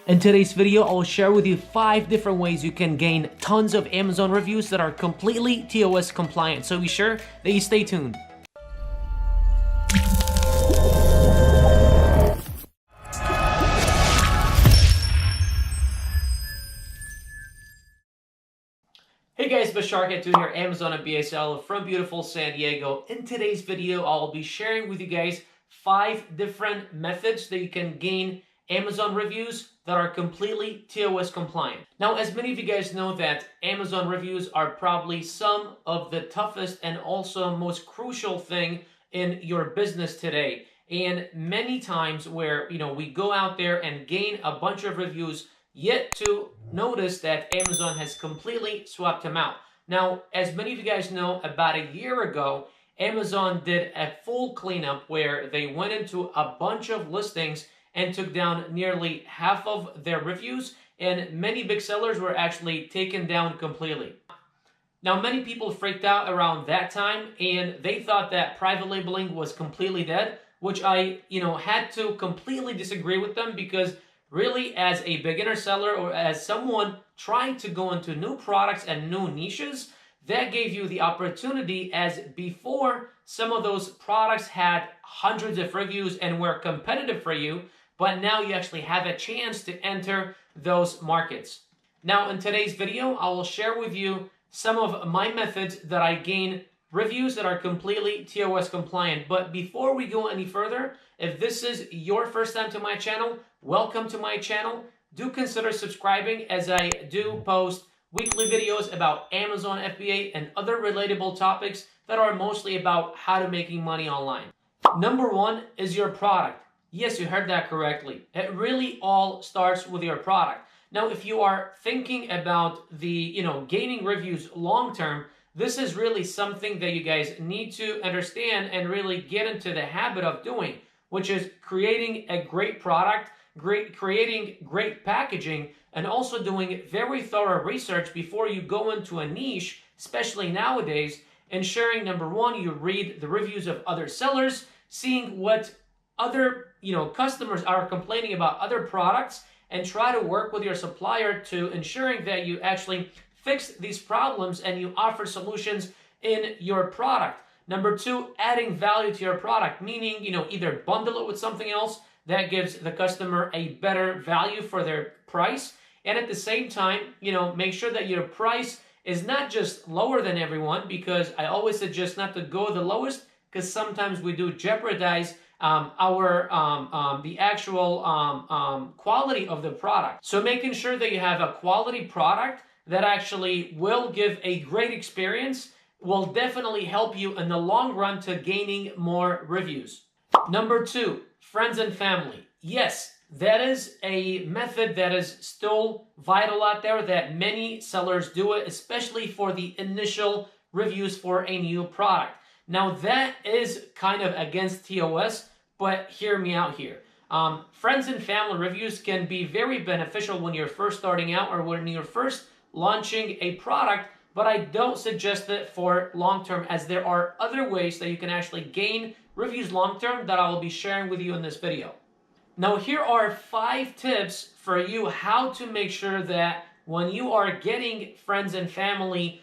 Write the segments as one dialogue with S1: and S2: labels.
S1: In today's video, I'll share with you 5 different ways you can gain tons of Amazon reviews that are completely ToS compliant. So be sure that you stay tuned. Hey guys, Bashar Katou here, Amazon FBA seller from beautiful San Diego. In today's video, I'll be sharing with you guys 5 different methods that you can gain Amazon reviews that are completely ToS compliant. Now, as many of you guys know that Amazon reviews are probably some of the toughest and also most crucial thing in your business today. And many times where, we go out there and gain a bunch of reviews, yet to notice that Amazon has completely swapped them out. Now, as many of you guys know, about a year ago, Amazon did a full cleanup where they went into a bunch of listings and took down nearly half of their reviews, and many big sellers were actually taken down completely. Now, many people freaked out around that time, and they thought that private labeling was completely dead, which I, had to completely disagree with them, because really, as a beginner seller or as someone trying to go into new products and new niches, that gave you the opportunity, as before some of those products had hundreds of reviews and were competitive for you, but now you actually have a chance to enter those markets. Now, in today's video, I will share with you some of my methods that I gain reviews that are completely ToS compliant. But before we go any further, if this is your first time to my channel, welcome to my channel. Do consider subscribing, as I do post weekly videos about Amazon FBA and other relatable topics that are mostly about how to making money online. Number 1 is your product. Yes, you heard that correctly. It really all starts with your product. Now, if you are thinking about the, gaining reviews long term, this is really something that you guys need to understand and really get into the habit of doing, which is creating a great product, creating great packaging, and also doing very thorough research before you go into a niche, especially nowadays, ensuring, number 1, you read the reviews of other sellers, seeing what other customers are complaining about other products, and try to work with your supplier to ensuring that you actually fix these problems and you offer solutions in your product. Number 2, adding value to your product, meaning, either bundle it with something else that gives the customer a better value for their price, and at the same time, make sure that your price is not just lower than everyone, because I always suggest not to go the lowest, because sometimes we do jeopardize the actual quality of the product. So making sure that you have a quality product that actually will give a great experience will definitely help you in the long run to gaining more reviews. Number 2, friends and family. Yes, that is a method that is still vital out there, that many sellers do it, especially for the initial reviews for a new product. Now, that is kind of against ToS, but hear me out here. Friends and family reviews can be very beneficial when you're first starting out or when you're first launching a product, but I don't suggest it for long-term, as there are other ways that you can actually gain reviews long-term that I will be sharing with you in this video. Now, here are 5 tips for you how to make sure that when you are getting friends and family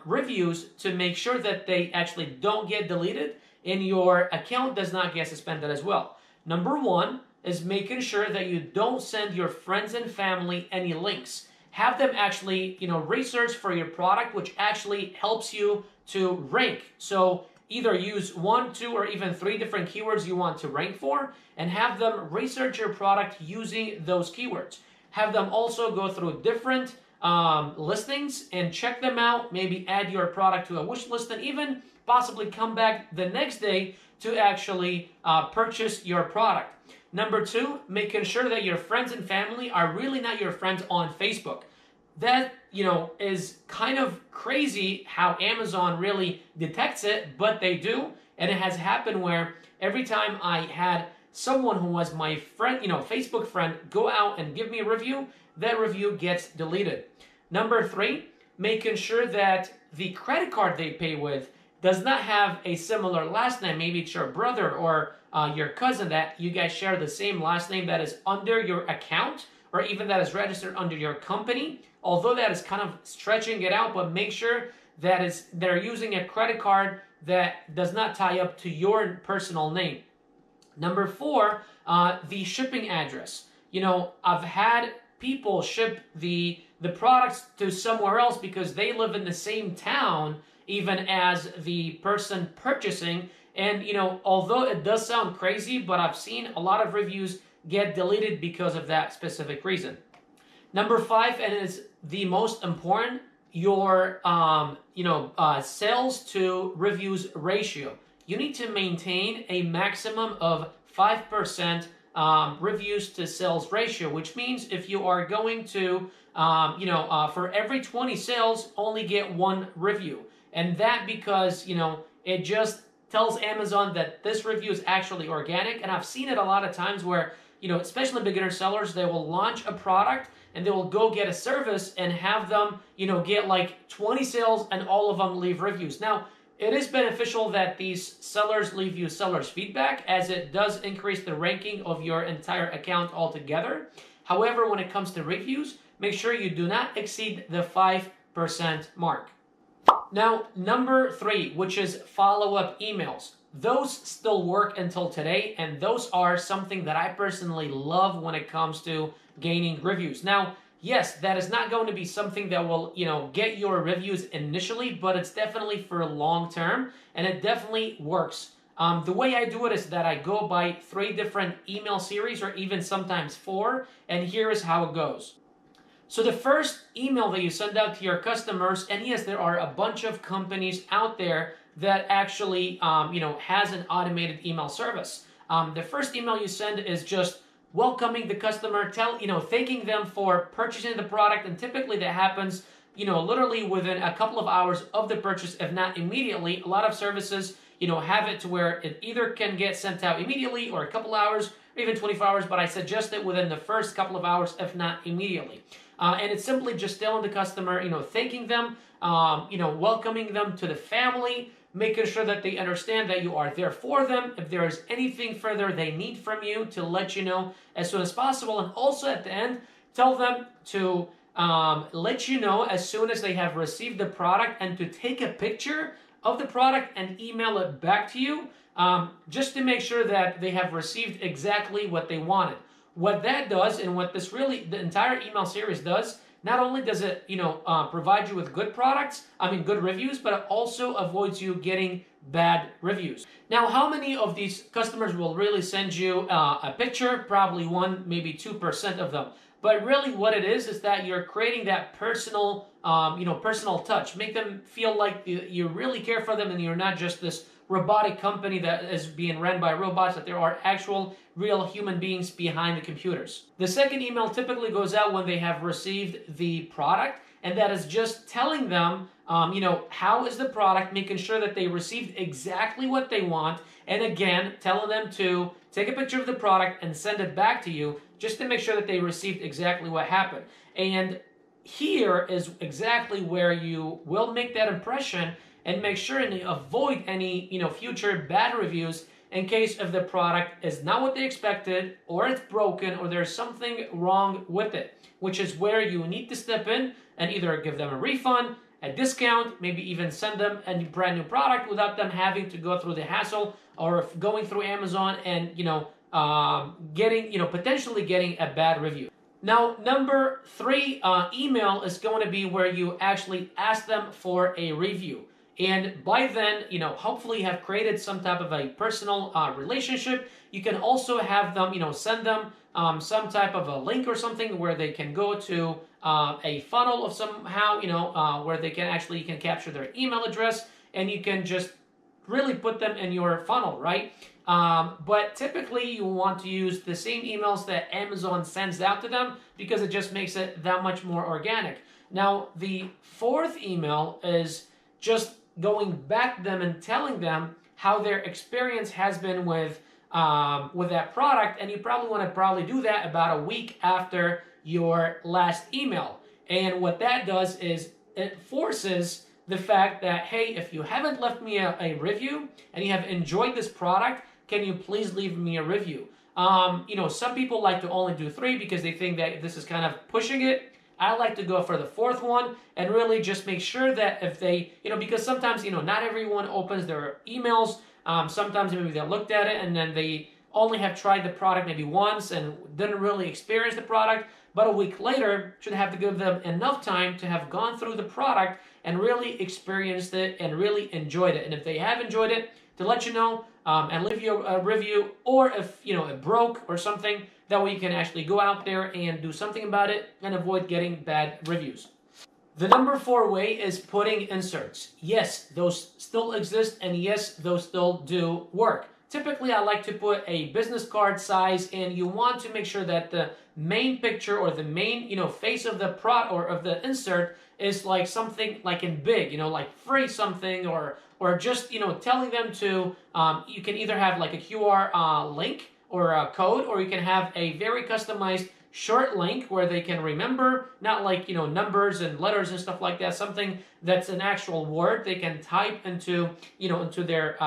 S1: reviews, to make sure that they actually don't get deleted and your account does not get suspended as well. Number 1 is making sure that you don't send your friends and family any links. Have them actually, research for your product, which actually helps you to rank. So either use 1, 2, or even 3 different keywords you want to rank for, and have them research your product using those keywords. Have them also go through different listings and check them out, maybe add your product to a wish list, and even possibly come back the next day to actually purchase your product. Number 2, making sure that your friends and family are really not your friends on Facebook. That, is kind of crazy how Amazon really detects it, but they do. And it has happened where every time I had someone who was my friend, Facebook friend, go out and give me a review, that review gets deleted. Number 3, making sure that the credit card they pay with does not have a similar last name. Maybe it's your brother or your cousin that you guys share the same last name that is under your account, or even that is registered under your company. Although that is kind of stretching it out, but make sure that they're using a credit card that does not tie up to your personal name. Number 4, the shipping address. You know, I've had people ship the products to somewhere else because they live in the same town even as the person purchasing. And, you know, although it does sound crazy, but I've seen a lot of reviews get deleted because of that specific reason. Number 5, and it's the most important, your sales to reviews ratio. You need to maintain a maximum of 5% reviews to sales ratio, which means if you are going to, for every 20 sales, only get 1 review. And that because, you know, it just tells Amazon that this review is actually organic. And I've seen it a lot of times where, you know, especially beginner sellers, they will launch a product and they will go get a service and have them, you know, get like 20 sales and all of them leave reviews. Now, it is beneficial that these sellers leave you sellers feedback, as it does increase the ranking of your entire account altogether. However, when it comes to reviews, make sure you do not exceed the 5% mark. Now, number 3, which is follow-up emails. Those still work until today, and those are something that I personally love when it comes to gaining reviews. Now, yes, that is not going to be something that will, you know, get your reviews initially, but it's definitely for long term, and it definitely works. The way I do it is that I go by 3 different email series, or even sometimes 4, and here is how it goes. So the first email that you send out to your customers, and yes, there are a bunch of companies out there that actually, has an automated email service. The first email you send is just welcoming the customer, thanking them for purchasing the product, and typically that happens, literally within a couple of hours of the purchase, if not immediately. A lot of services, have it to where it either can get sent out immediately or a couple hours, or even 24 hours, but I suggest it within the first couple of hours, if not immediately. And it's simply just telling the customer, thanking them, welcoming them to the family, making sure that they understand that you are there for them. If there is anything further they need from you, to let you know as soon as possible. And also at the end, tell them to let you know as soon as they have received the product, and to take a picture of the product and email it back to you, just to make sure that they have received exactly what they wanted. What that does, and what the entire email series does, not only does it, provide you with good reviews, but it also avoids you getting bad reviews. Now, how many of these customers will really send you a picture? Probably 1, maybe 2% of them. But really what it is that you're creating that personal, personal touch. Make them feel like you really care for them, and you're not just this robotic company that is being run by robots, that there are actual real human beings behind the computers. The second email typically goes out when they have received the product, and that is just telling them, how is the product, making sure that they received exactly what they want, and again, telling them to take a picture of the product and send it back to you, just to make sure that they received exactly what happened. And here is exactly where you will make that impression, and make sure and avoid any, future bad reviews, in case if the product is not what they expected, or it's broken, or there's something wrong with it, which is where you need to step in and either give them a refund, a discount, maybe even send them a brand new product without them having to go through the hassle or going through Amazon and, potentially getting a bad review. Now, number 3 email is going to be where you actually ask them for a review. And by then, hopefully you have created some type of a personal relationship. You can also have them, send them some type of a link or something where they can go to a funnel of somehow, where they can you can capture their email address, and you can just really put them in your funnel, right? But typically you want to use the same emails that Amazon sends out to them, because it just makes it that much more organic. Now, the 4th email is just going back to them and telling them how their experience has been with that product, and you probably want to do that about a week after your last email. And what that does is it forces the fact that, hey, if you haven't left me a review and you have enjoyed this product, can you please leave me a review? Some people like to only do 3 because they think that this is kind of pushing it. I like to go for the 4th one and really just make sure that if they, because sometimes, not everyone opens their emails. Sometimes maybe they looked at it and then they only have tried the product maybe once and didn't really experience the product. But a week later, should have to give them enough time to have gone through the product and really experienced it and really enjoyed it. And if they have enjoyed it, to let you know and leave you a review, or if it broke or something, that way you can actually go out there and do something about it and avoid getting bad reviews. The number 4 way is putting inserts. Yes, those still exist, and yes, those still do work. Typically, I like to put a business card size, and you want to make sure that the main picture or the main, face of the product or of the insert is like something like in big, like free something, or just, telling them to, you can either have like a QR link or a code, or you can have a very customized short link where they can remember, not like, numbers and letters and stuff like that, something that's an actual word they can type into, into their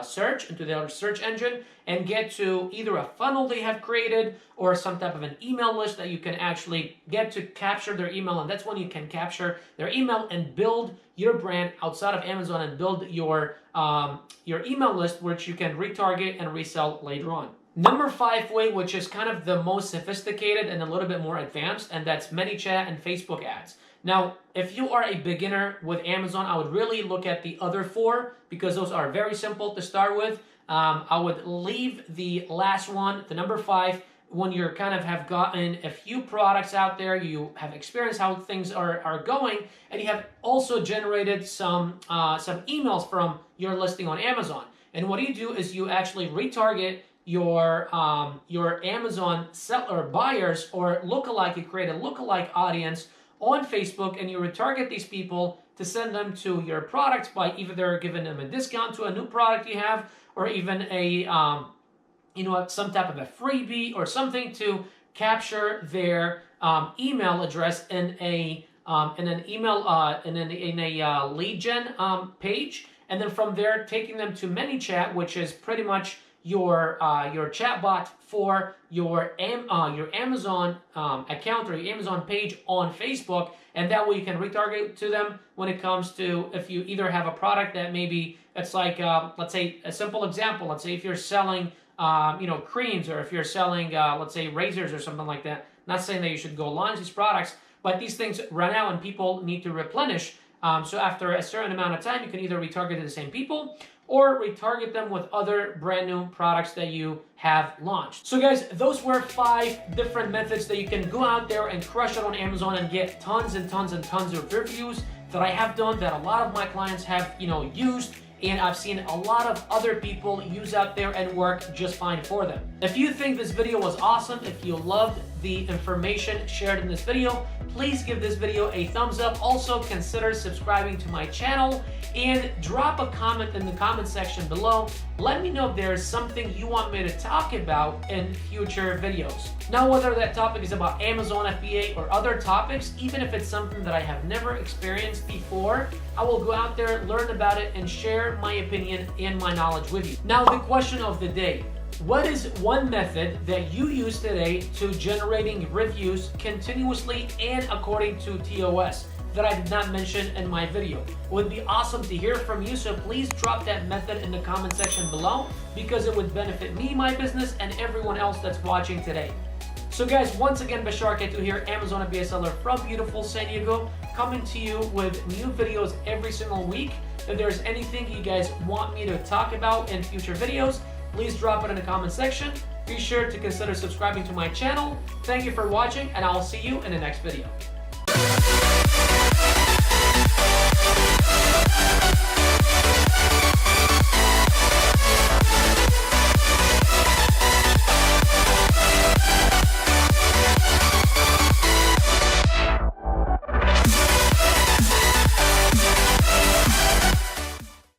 S1: search engine and get to either a funnel they have created or some type of an email list that you can actually get to capture their email. And that's when you can capture their email and build your brand outside of Amazon and build your email list, which you can retarget and resell later on. Number 5 way, which is kind of the most sophisticated and a little bit more advanced, and that's ManyChat and Facebook ads. Now, if you are a beginner with Amazon, I would really look at the other 4 because those are very simple to start with. I would leave the last one, the number 5, when you're kind of have gotten a few products out there, you have experienced how things are going, and you have also generated some emails from your listing on Amazon. And what you do is you actually retarget your Amazon seller buyers or lookalike. You create a lookalike audience on Facebook, and you retarget these people to send them to your products by either giving them a discount to a new product you have, or even a some type of a freebie or something to capture their email address in an email in a lead gen page, and then from there taking them to ManyChat, which is pretty much your chatbot for your Amazon account or your Amazon page on Facebook, and that way you can retarget to them when it comes to if you either have a product that maybe it's like let's say a simple example. Let's say if you're selling creams, or if you're selling let's say razors or something like that. Not saying that you should go launch these products, but these things run out and people need to replenish. So after a certain amount of time, you can either retarget to the same people or retarget them with other brand new products that you have launched. So guys, those were 5 different methods that you can go out there and crush it on Amazon and get tons and tons and tons of reviews that I have done, that a lot of my clients have, used, and I've seen a lot of other people use out there and work just fine for them. If you think this video was awesome, if you loved the information shared in this video, please give this video a thumbs up. Also, consider subscribing to my channel and drop a comment in the comment section below. Let me know if there is something you want me to talk about in future videos. Now, whether that topic is about Amazon FBA or other topics, even if it's something that I have never experienced before, I will go out there, learn about it, and share my opinion and my knowledge with you. Now, the question of the day. What is one method that you use today to generating reviews continuously and according to ToS that I did not mention in my video? It would be awesome to hear from you, so please drop that method in the comment section below because it would benefit me, my business, and everyone else that's watching today. So guys, once again, Bashar Katou here, Amazon FBA seller from beautiful San Diego, coming to you with new videos every single week. If there's anything you guys want me to talk about in future videos, please drop it in the comment section. Be sure to consider subscribing to my channel. Thank you for watching, and I'll see you in the next video.